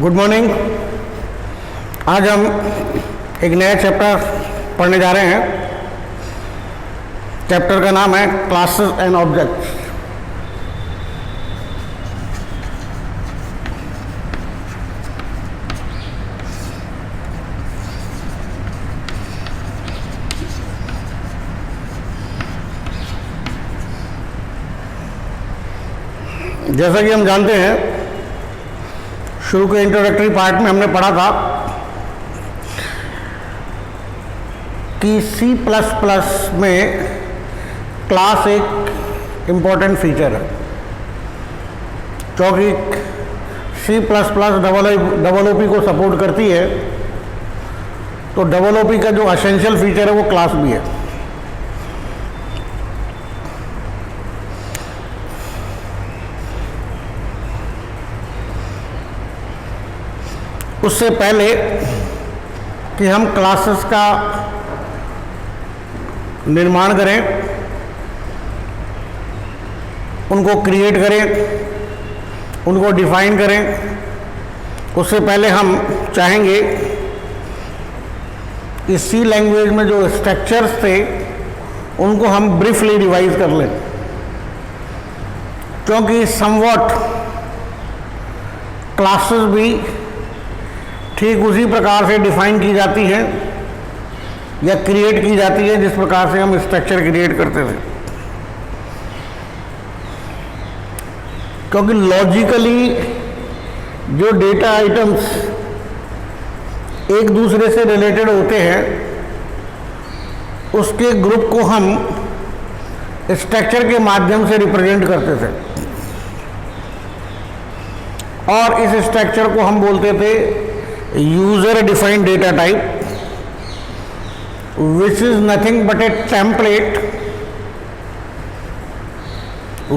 Good morning. आज हम एक नया चैप्टर पढ़ने जा रहे हैं। चैप्टर का नाम है क्लासेस एंड ऑब्जेक्ट्स। जैसा कि हम जानते हैं, शुरू के इंट्रोडक्टरी पार्ट में हमने पढ़ा था कि C++ में क्लास एक इम्पॉर्टेंट फीचर है, क्योंकि C++ OOP को सपोर्ट करती है। तो OOP का जो एसेंशियल फीचर है वो क्लास भी है। उससे पहले कि हम क्लासेस का निर्माण करें, उनको क्रिएट करें, उनको डिफाइन करें, उससे पहले हम चाहेंगे कि C लैंग्वेज में जो स्ट्रक्चर्स थे उनको हम ब्रीफली रिवाइज कर लें, क्योंकि समवॉट क्लासेस भी ठीक उसी प्रकार से डिफाइन की जाती है या क्रिएट की जाती है जिस प्रकार से हम स्ट्रक्चर क्रिएट करते थे। क्योंकि लॉजिकली जो डेटा आइटम्स एक दूसरे से रिलेटेड होते हैं, उसके ग्रुप को हम स्ट्रक्चर के माध्यम से रिप्रेजेंट करते थे, और इस स्ट्रक्चर को हम बोलते थे user defined data type, which is nothing but a template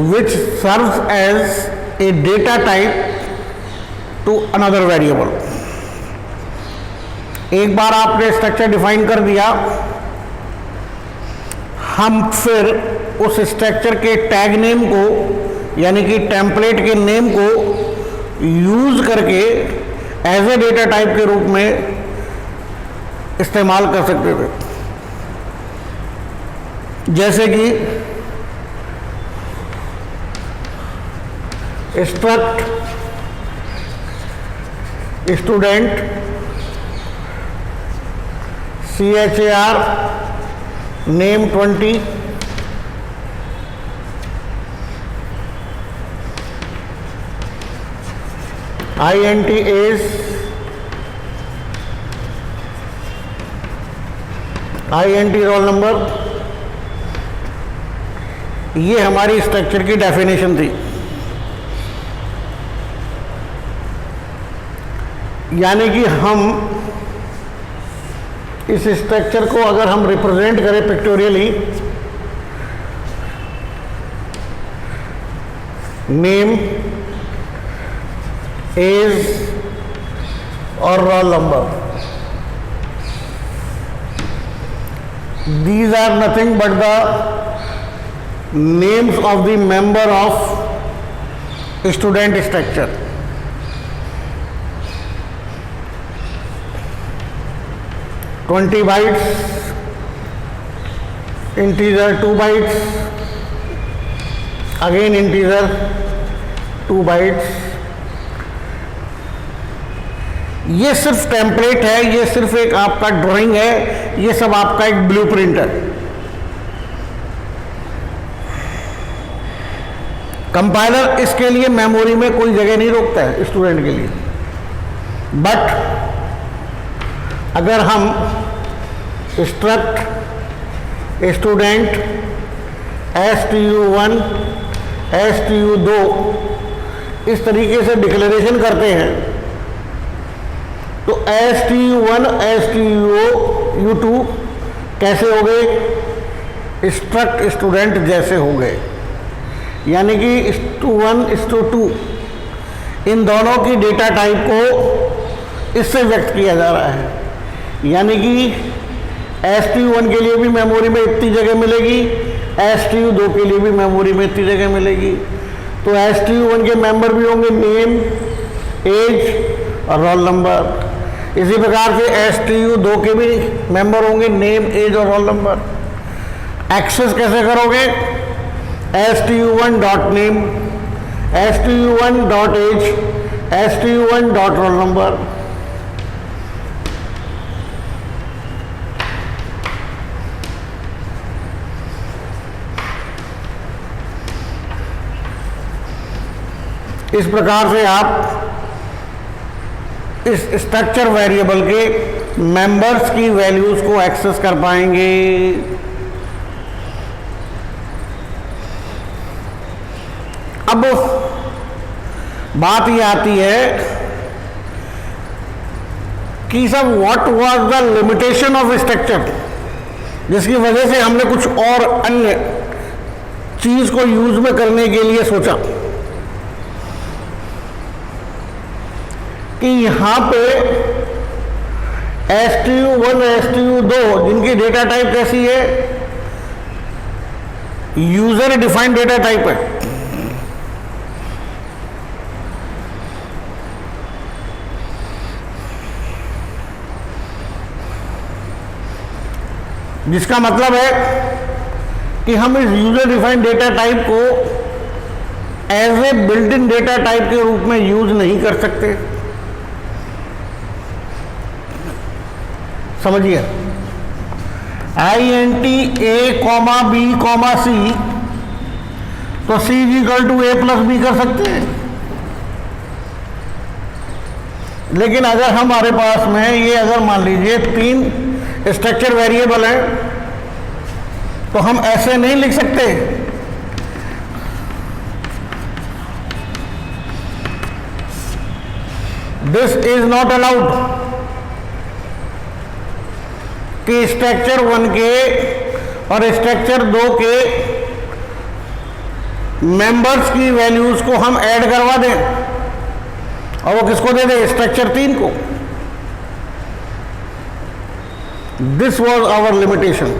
which serves as a data type to another variable। एक बार आपने स्ट्रक्चर डिफाइन कर दिया, हम फिर उस स्ट्रक्चर के टैग नेम को यानी कि टेम्पलेट के नेम को यूज करके एज ए डेटा टाइप के रूप में इस्तेमाल कर सकते थे। जैसे कि struct student CHAR name 20, INT age, INT roll number. ये हमारी स्ट्रक्चर की डेफिनेशन थी। यानी कि हम इस स्ट्रक्चर को अगर हम रिप्रेजेंट करें पिक्टोरियली, नेम, एज और roll number, these are nothing but the names of the member of student structure। (20 bytes), integer 2 bytes, again integer 2 bytes। ये सिर्फ टेम्पलेट है, ये सिर्फ एक आपका ड्राइंग है, ये सब आपका एक ब्लूप्रिंट है। कंपाइलर इसके लिए मेमोरी में कोई जगह नहीं रोकता है स्टूडेंट के लिए। बट अगर हम स्ट्रक्ट स्टूडेंट STU1 STU2 इस तरीके से डिक्लेरेशन करते हैं, तो STU1 STU2 कैसे हो गए? स्ट्रक्ट स्टूडेंट जैसे हो गए। यानी कि STU1 STU2 इन दोनों की डेटा टाइप को इससे व्यक्त किया जा रहा है। यानी कि STU1 के लिए भी मेमोरी में इतनी जगह मिलेगी, STU2 के लिए भी मेमोरी में इतनी जगह मिलेगी। तो STU1 के मेंबर भी होंगे नेम, एज, और रोल नंबर। इसी प्रकार से STU2 के भी मेंबर होंगे, नेम, एज और रोल नंबर। एक्सेस कैसे करोगे? STU1 dot name, STU1 dot age, STU1 dot roll number. इस प्रकार से आप इस स्ट्रक्चर वेरिएबल के मेंबर्स की वैल्यूज को एक्सेस कर पाएंगे। अब बात ये आती है कि सब what was the limitation of structure, जिसकी वजह से हमने कुछ और अन्य चीज को यूज में करने के लिए सोचा कि यहां पे STU1, STU2 जिनकी डेटा टाइप कैसी है? यूजर डिफाइंड डेटा टाइप है। जिसका मतलब है कि हम इस यूजर डिफाइंड डेटा टाइप को as a built in data type के रूप में यूज नहीं कर सकते। समझिए, INT A, B, C, तो C = A + B कर सकते हैं। लेकिन अगर हमारे पास में ये अगर मान लीजिए 3 स्ट्रक्चर वेरिएबल हैं, तो हम ऐसे नहीं लिख सकते। दिस इज नॉट अलाउड कि स्ट्रक्चर 1 के और स्ट्रक्चर 2 के मेंबर्स की वैल्यूज को हम ऐड करवा दें और वो किसको दे दें? स्ट्रक्चर 3 को। This was our limitation.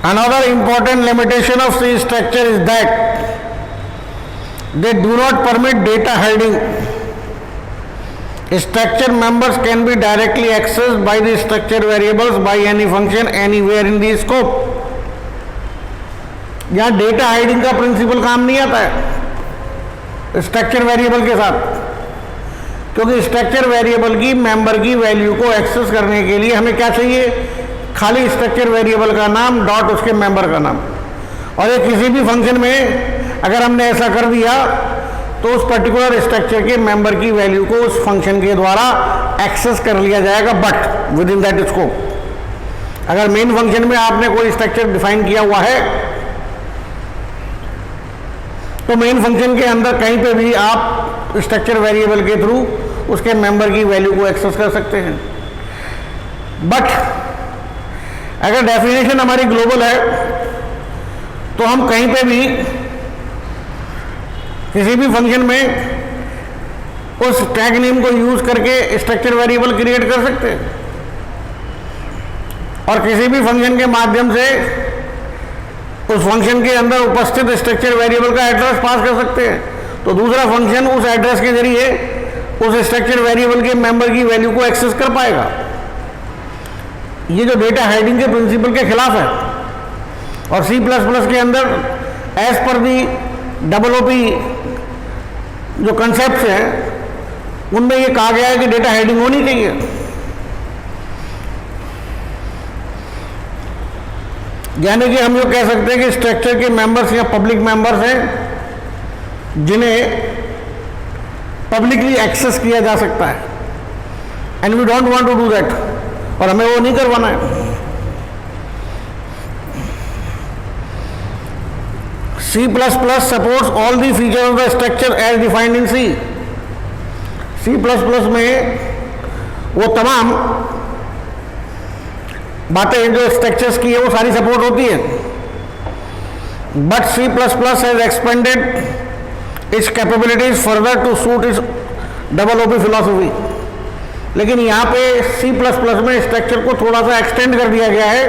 Another important limitation of C structure is that they do not permit data hiding. Structure members can be directly accessed by the structure variables by any function anywhere in the scope. यहां data hiding का principal काम नहीं आता है structure variable के साथ, क्योंकि structure variable की मेंबर की वैल्यू को एक्सेस करने के लिए हमें क्या चाहिए? खाली स्ट्रक्चर वेरिएबल का नाम डॉट उसके मेंबर का नाम। और ये किसी भी फंक्शन में अगर हमने ऐसा कर दिया तो उस पर्टिकुलर स्ट्रक्चर के मेंबर की वैल्यू को उस फंक्शन के द्वारा एक्सेस कर लिया जाएगा, but with in that scope. अगर मेन फंक्शन में आपने कोई स्ट्रक्चर डिफाइन किया हुआ है तो मेन फंक्शन के अंदर कहीं पे भी आप स्ट्रक्चर वेरिएबल के थ्रू उसके मेंबर की वैल्यू को एक्सेस कर सकते हैं। बट अगर डेफिनेशन हमारी ग्लोबल है तो हम कहीं पे भी किसी भी फंक्शन में उस टैग नेम को यूज करके स्ट्रक्चर वेरिएबल क्रिएट कर सकते हैं और किसी भी फंक्शन के माध्यम से उस फंक्शन के अंदर उपस्थित स्ट्रक्चर वेरिएबल का एड्रेस पास कर सकते हैं। तो दूसरा फंक्शन उस एड्रेस के जरिए उस स्ट्रक्चर वेरिएबल के मेंबर की वैल्यू को एक्सेस कर पाएगा। ये जो डेटा हाइडिंग के प्रिंसिपल के खिलाफ है। और C++ के अंदर एज पर दी OOP जो कंसेप्ट हैं उनमें ये कहा गया है कि डेटा हाइडिंग होनी चाहिए। यानी कि हम ये कह सकते हैं कि स्ट्रक्चर के मेंबर्स या पब्लिक मेंबर्स हैं जिन्हें पब्लिकली एक्सेस किया जा सकता है, and we don't want to do that, और हमें वो नहीं करवाना है। C++ supports all the features of the structure as defined in C. C++ में वो तमाम बातें जो स्ट्रक्चर्स की है वो सारी सपोर्ट होती है। But C++ has expanded its capabilities further to suit its OOP philosophy. लेकिन यहाँ पे C++ में स्ट्रक्चर को थोड़ा सा एक्सटेंड कर दिया गया है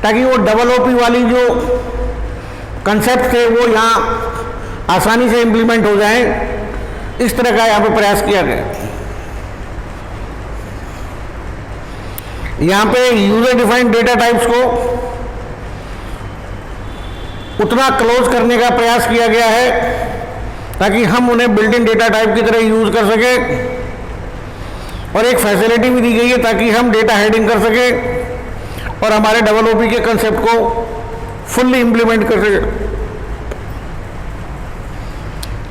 ताकि वो डबल ओपी वाली जो कंसेप्ट थे वो यहाँ आसानी से इंप्लीमेंट हो जाएं, इस तरह का यहाँ पे प्रयास किया गया। यहाँ पे यूजर डिफाइंड डेटा टाइप्स को उतना क्लोज करने का प्रयास किया गया है ताकि हम उन्हें बिल्ट इन डेटा टाइप की तरह यूज कर सके, और एक फैसिलिटी भी दी गई है ताकि हम डेटा हेडिंग कर सके और हमारे डबल ओपी के कंसेप्ट को फुल्ली इंप्लीमेंट कर सके।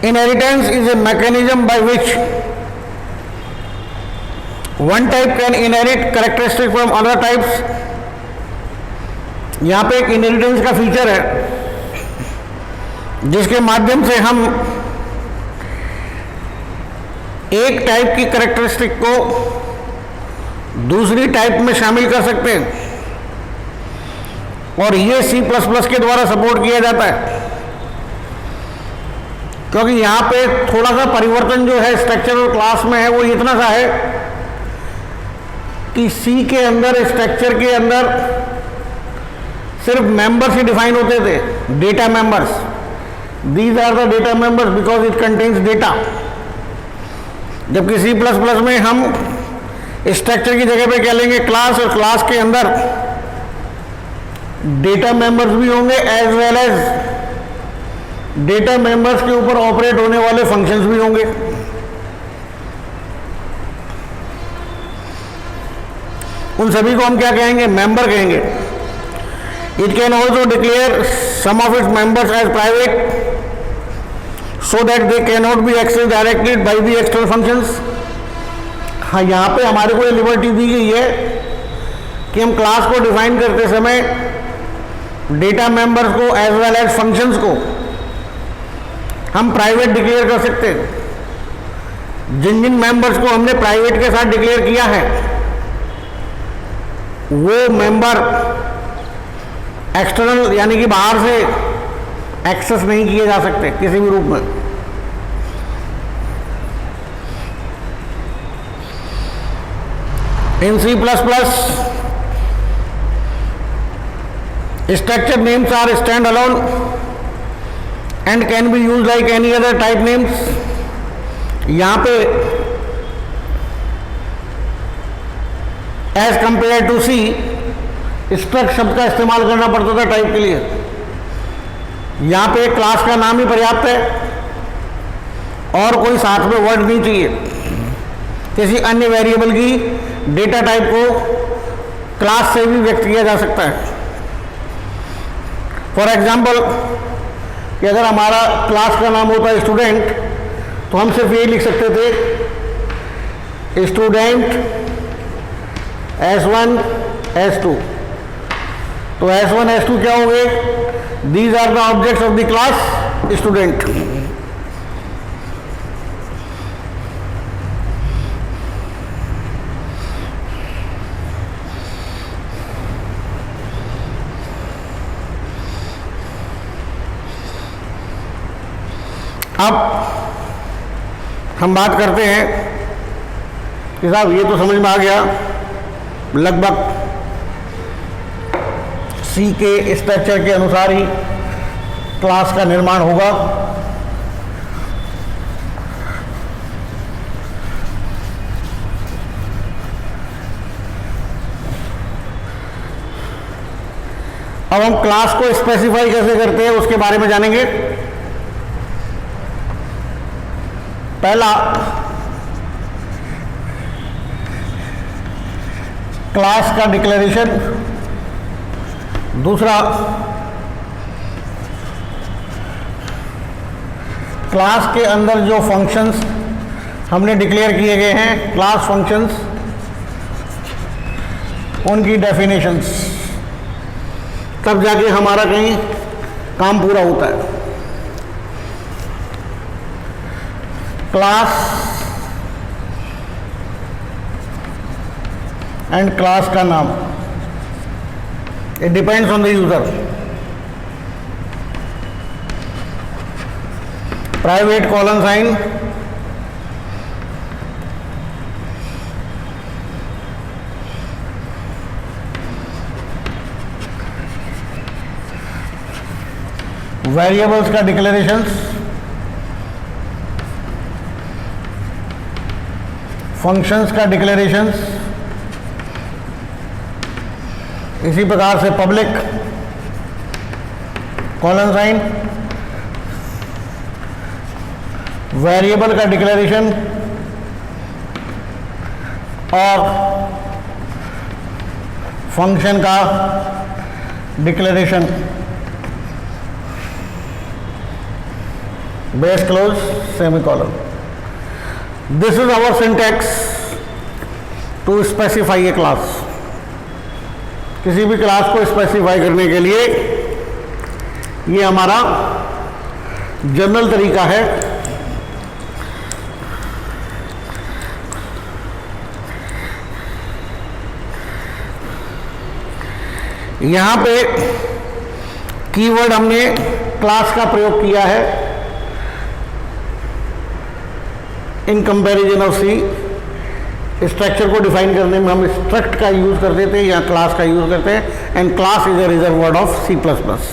Inheritance is a mechanism by which one type can inherit characteristic from other types. यहां पे एक इनहेरिटेंस का फीचर है जिसके माध्यम से हम एक टाइप की कैरेक्टरिस्टिक को दूसरी टाइप में शामिल कर सकते हैं, और ये C++ के द्वारा सपोर्ट किया जाता है, क्योंकि यहां पे थोड़ा सा परिवर्तन जो है स्ट्रक्चरल क्लास में है वो इतना सा है कि C के अंदर स्ट्रक्चर के अंदर सिर्फ मेंबर्स ही डिफाइन होते थे, data members. These are the data members because it contains data. जबकि C++ में हम स्ट्रक्चर की जगह पे क्या लेंगे, क्लास, और क्लास के अंदर डेटा मेंबर्स भी होंगे as well as data members के ऊपर ऑपरेट होने वाले फंक्शंस भी होंगे। उन सभी को हम क्या कहेंगे, मेंबर कहेंगे। It can also declare some of its members as private so that they cannot be accessed directly by the external functions। हाँ, यहाँ पे हमारे को ये लिबर्टी दी गई है कि हम क्लास को डिफाइन करते समय डेटा मेंबर्स को एज वेल एज फंक्शंस को हम प्राइवेट डिक्लेयर कर सकते हैं। जिन जिन मेंबर्स को हमने प्राइवेट के साथ डिक्लेयर किया है वो मेंबर एक्सटर्नल यानी कि बाहर से एक्सेस नहीं किए जा सकते किसी भी रूप में। इन C++, structure names are stand-alone and can be used like any other type names। यहाँ पे as compared to C, struct शब्द का इस्तेमाल करना पड़ता था टाइप के लिए। यहाँ पे एक क्लास का नाम ही पर्याप्त है और कोई साथ में वर्ड नहीं चाहिए। किसी अन्य वेरिएबल की डेटा टाइप को क्लास से भी व्यक्त किया जा सकता है। फॉर एग्जाम्पल कि अगर हमारा क्लास का नाम होता है स्टूडेंट, तो हम सिर्फ ये लिख सकते थे स्टूडेंट S1 S2। तो S1 S2 क्या हो गए, These are the objects of the class student। अब हम बात करते हैं कि साहब ये तो समझ में आ गया लगभग C के स्ट्रक्चर के अनुसार ही क्लास का निर्माण होगा। अब हम क्लास को स्पेसिफाई कैसे करते हैं उसके बारे में जानेंगे। पहला, क्लास का डिक्लेरेशन। दूसरा, क्लास के अंदर जो फंक्शंस हमने डिक्लेयर किए गए हैं, क्लास फंक्शंस, उनकी डेफिनेशंस, तब जाके हमारा कहीं काम पूरा होता है। क्लास एंड क्लास का नाम, it depends on the user। Private colon sign, variables का डिक्लेरेशंस, फंक्शंस का डिक्लेरेशंस, इसी प्रकार से पब्लिक कॉलन साइन, वेरिएबल का डिक्लेरेशन और फंक्शन का declaration, brace close semicolon. This is our syntax to specify a class. किसी भी क्लास को स्पेसिफाई करने के लिए ये हमारा जनरल तरीका है। यहां पे कीवर्ड हमने क्लास का प्रयोग किया है in comparison of C. Structure को डिफाइन करने में हम स्ट्रक्ट का यूज करते थे या क्लास का यूज करते हैं, and class is a reserve word of C plus plus.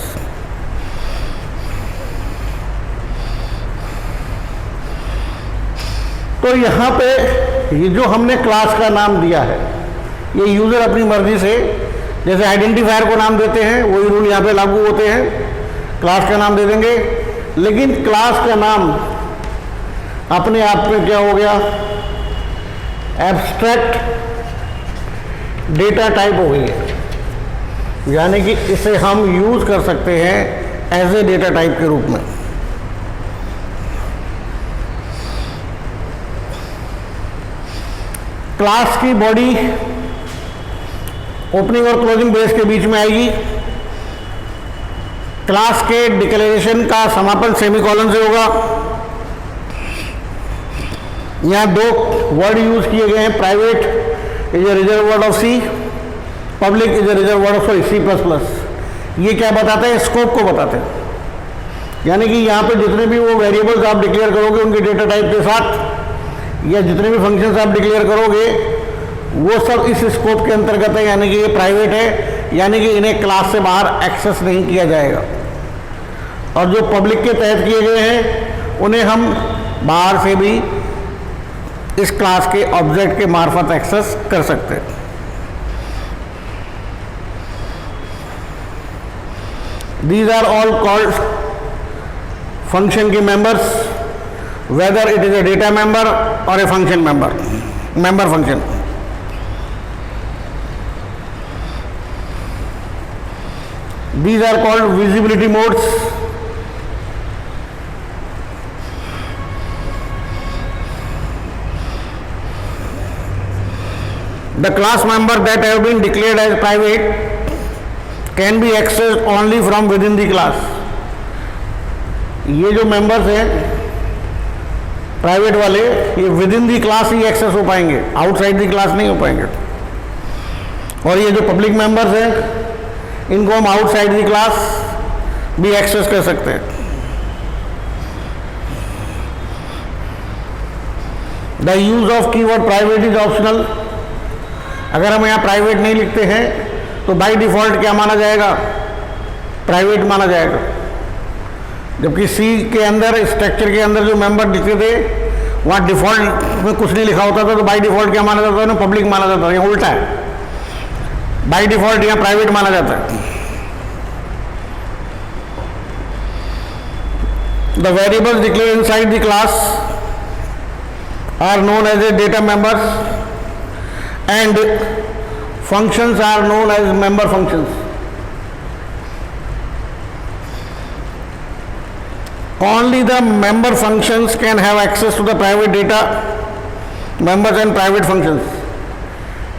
तो यहां पे ये जो हमने क्लास का नाम दिया है, ये यूजर अपनी मर्जी से, जैसे आइडेंटिफायर को नाम देते हैं वही रूल यहां पे लागू होते हैं, क्लास का नाम दे देंगे। लेकिन क्लास का नाम अपने आप में क्या हो गया, एब्स्ट्रैक्ट डेटा टाइप हो गई है, यानी कि इसे हम यूज कर सकते हैं एज ए डेटा टाइप के रूप में। क्लास की बॉडी ओपनिंग और क्लोजिंग ब्रेस के बीच में आएगी। क्लास के डिक्लेरेशन का समापन सेमीकोलन से होगा। यहां दो वर्ड यूज किए गए हैं, private is a reserve word of C, public is a reserve word of C plus plus. ये क्या बताते हैं, स्कोप को बताते हैं, यानी कि यहां पे जितने भी वो वेरिएबल्स आप डिक्लेयर करोगे उनके डेटा टाइप के साथ, या जितने भी फंक्शंस आप डिक्लेयर करोगे वो सब इस स्कोप के अंतर्गत है, यानी कि ये प्राइवेट है, यानी कि इन्हें क्लास से बाहर एक्सेस नहीं किया जाएगा। और जो पब्लिक के तहत किए गए हैं उन्हें हम बाहर से भी इस क्लास के ऑब्जेक्ट के मार्फत एक्सेस कर सकते हैं। These are all called function के members, whether it is a data member or a function member, member function. These are called visibility modes. The class member that have been declared as private can be accessed only from within the class. ये जो members हैं private वाले, ये within the class ही access हो पाएंगे, outside the class नहीं हो पाएंगे। और ये जो पब्लिक मेंबर्स हैं इनको हम आउटसाइड दी क्लास भी एक्सेस कर सकते हैं। The use of keyword private is optional. अगर हम यहाँ प्राइवेट नहीं लिखते हैं तो बाय डिफॉल्ट क्या माना जाएगा, प्राइवेट माना जाएगा। जबकि सी के अंदर, स्ट्रक्चर के अंदर जो मेंबर लिखते थे वहाँ डिफॉल्ट में कुछ नहीं लिखा होता था, तो बाय डिफॉल्ट क्या माना जाता था ना, पब्लिक माना जाता था। यहाँ उल्टा है, बाय डिफॉल्ट यहाँ प्राइवेट माना जाता है। The variables declared inside the class are known as a data members and functions are known as member functions. Only the member functions can have access to the private data members and private functions.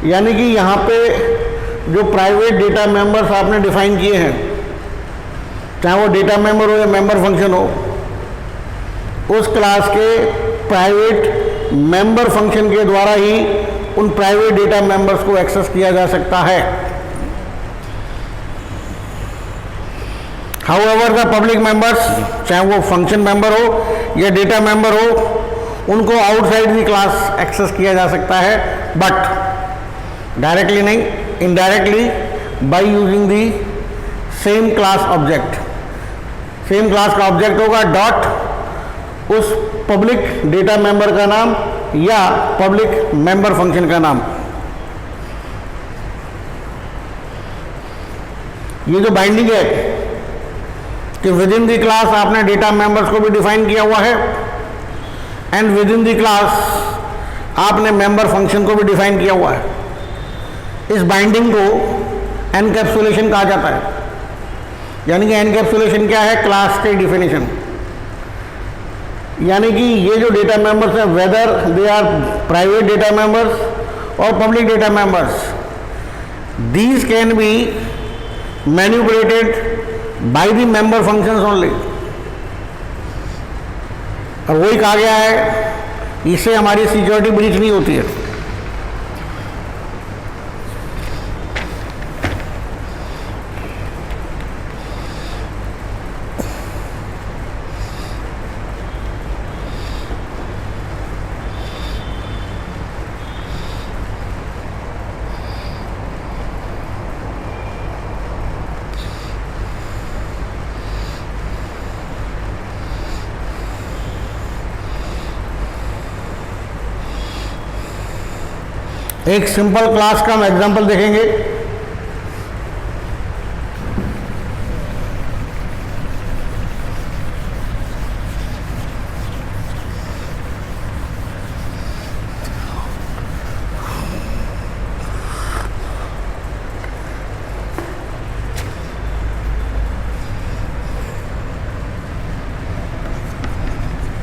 यानी कि यहाँ पे जो private data members आपने define किए हैं, चाहे वो डेटा मेंबर हो या मेंबर फंक्शन हो, उस क्लास के प्राइवेट मेंबर फंक्शन के द्वारा ही उन प्राइवेट डेटा मेंबर्स को एक्सेस किया जा सकता है। हाउएवर द पब्लिक मेंबर्स, चाहे वो फंक्शन मेंबर हो या डेटा मेंबर हो, उनको आउटसाइड दी क्लास एक्सेस किया जा सकता है, बट डायरेक्टली नहीं, indirectly by using the same class object. Same class का ऑब्जेक्ट होगा डॉट उस पब्लिक डेटा मेंबर का नाम या पब्लिक मेंबर फंक्शन का नाम। ये जो बाइंडिंग है कि विद इन द क्लास आपने डेटा मेंबर्स को भी डिफाइन किया हुआ है and with in the class आपने मेंबर फंक्शन को भी डिफाइन किया हुआ है। इस बाइंडिंग को एनकैप्सुलेशन कहा जाता है। यानी कि एनकैप्सुलेशन क्या है? क्लास के डिफिनेशन। यानी कि ये जो डेटा मेंबर्स हैं whether they are private data members और public data members, these can be manipulated by the member functions only. और वही कहा गया है इससे हमारी सिक्योरिटी ब्रीच नहीं होती है। एक सिंपल क्लास का हम एग्जांपल देखेंगे।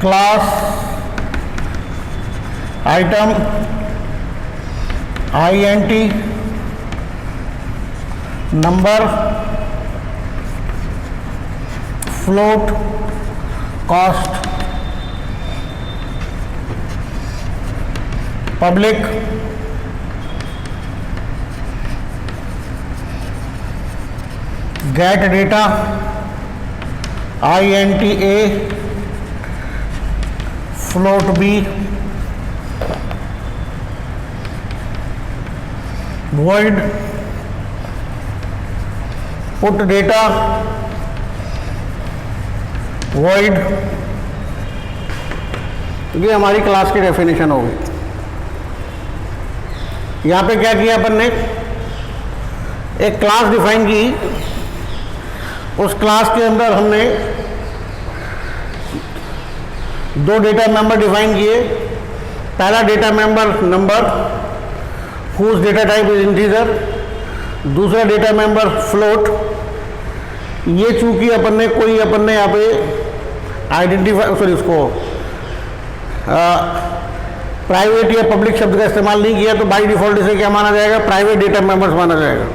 Class item INT number float cost public gate data INT A float B void put data void। ये हमारी क्लास की डेफिनेशन होगी। यहाँ पे क्या किया अपन ने? एक क्लास डिफाइन की, उस क्लास के अंदर हमने दो डेटा मेंबर डिफाइन किए। पहला data member number whose data type is integer, दूसरा डेटा मेंबर फ्लोट। ये चूंकि अपन ने यहाँ पे आइडेंटिफाई उसको प्राइवेट या पब्लिक शब्द का इस्तेमाल नहीं किया, तो बाय डिफॉल्ट इसे क्या माना जाएगा? प्राइवेट डेटा मेंबर्स माना जाएगा।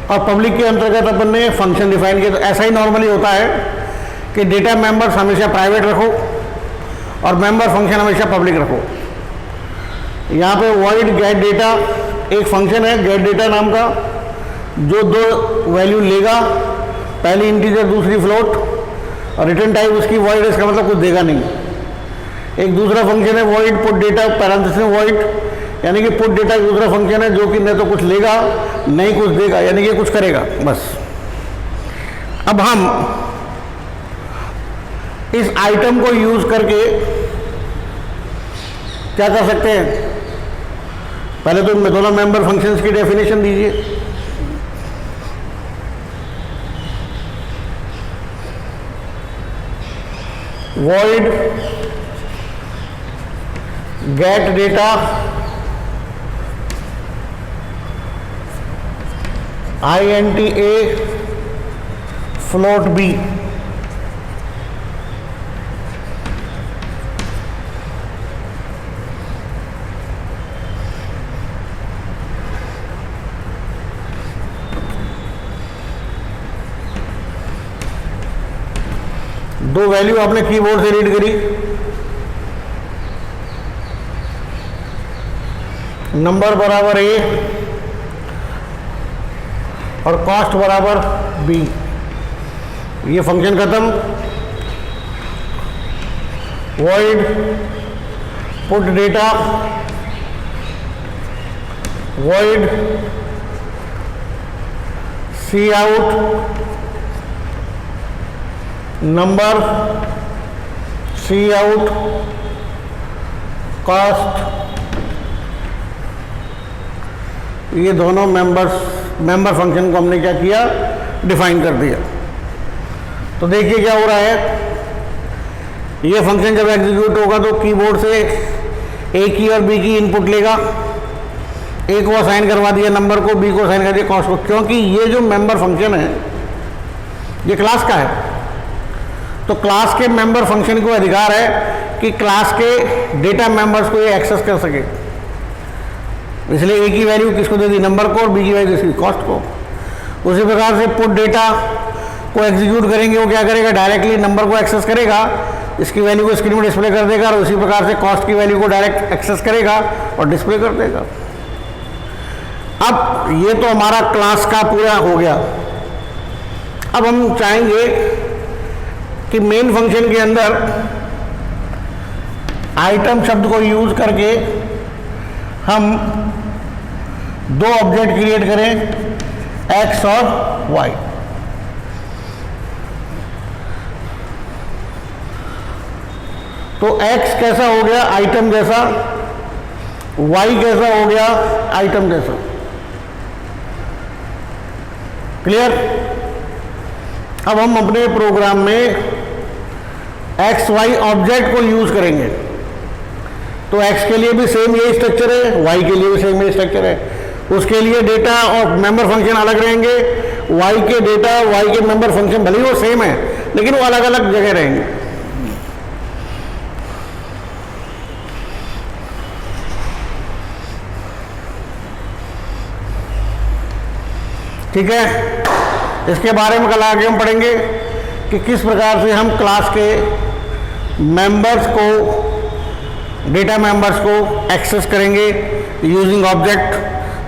और पब्लिक के अंतर्गत अपन ने फंक्शन डिफाइन किया। तो ऐसा ही नॉर्मली होता है कि डेटा मेंबर्स हमेशा प्राइवेट रखो और मेंबर फंक्शन हमेशा पब्लिक रखो। यहाँ पे void get data एक फंक्शन है get data नाम का, जो दो वैल्यू लेगा, पहली इंटीजर दूसरी फ्लोट, और रिटर्न टाइप उसकी void है, इसका मतलब कुछ देगा नहीं। एक दूसरा फंक्शन है void put data पैरेंथेसिस में void, यानी कि put data एक दूसरा फंक्शन है जो कि न तो कुछ लेगा नहीं कुछ देगा, यानी कि कुछ करेगा बस। अब हम इस आइटम को यूज करके क्या कर सकते हैं? पहले तो दोनों मेंबर फंक्शंस की डेफिनेशन दीजिए। void get data INT A float B। दो वैल्यू आपने कीबोर्ड से रीड करी, नंबर बराबर A और कॉस्ट बराबर B। ये फंक्शन खत्म। void put data void cout number, C out, cost, ये दोनों मेंबर फंक्शन को हमने क्या किया, डिफाइन कर दिया। तो देखिए क्या हो रहा है, ये फंक्शन जब एग्जीक्यूट होगा तो कीबोर्ड से ए की और बी की इनपुट लेगा। ए को असाइन करवा दिया नंबर को, बी को असाइन कर दिया कॉस्ट को, क्योंकि ये जो मेंबर फंक्शन है ये क्लास का है। तो क्लास के मेंबर फंक्शन को अधिकार है कि क्लास के डेटा मेंबर्स को ये एक्सेस कर सके, इसलिए ए की वैल्यू किसको दे दी, नंबर को, और बी की वैल्यू किसकी, कॉस्ट को। उसी प्रकार से पुट डेटा को एग्जीक्यूट करेंगे, वो क्या करेगा, डायरेक्टली नंबर को एक्सेस करेगा, इसकी वैल्यू को स्क्रीन में डिस्प्ले कर देगा, और उसी प्रकार से कॉस्ट की वैल्यू को डायरेक्ट एक्सेस करेगा और डिस्प्ले कर देगा। अब ये तो हमारा क्लास का पूरा हो गया। अब हम चाहेंगे कि मेन फंक्शन के अंदर आइटम शब्द को यूज करके हम दो ऑब्जेक्ट क्रिएट करें, एक्स और वाई। तो x कैसा हो गया, आइटम जैसा, y कैसा हो गया, आइटम जैसा। क्लियर? अब हम अपने प्रोग्राम में एक्स वाई ऑब्जेक्ट को यूज करेंगे। तो x के लिए भी सेम यही स्ट्रक्चर है, y के लिए भी सेम यही स्ट्रक्चर है। उसके लिए डेटा और मेंबर फंक्शन अलग रहेंगे, y के डेटा, y के मेंबर फंक्शन भले ही वो सेम है लेकिन वो अलग अलग जगह रहेंगे। ठीक है, इसके बारे में कल आगे हम पढ़ेंगे कि किस प्रकार से हम क्लास के मेंबर्स को, डेटा मेंबर्स को एक्सेस करेंगे यूजिंग ऑब्जेक्ट।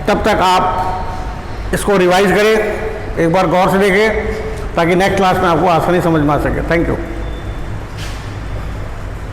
तब तक आप इसको रिवाइज करें, एक बार गौर से देखें, ताकि नेक्स्ट क्लास में आपको आसानी समझ में आ सके। Thank you.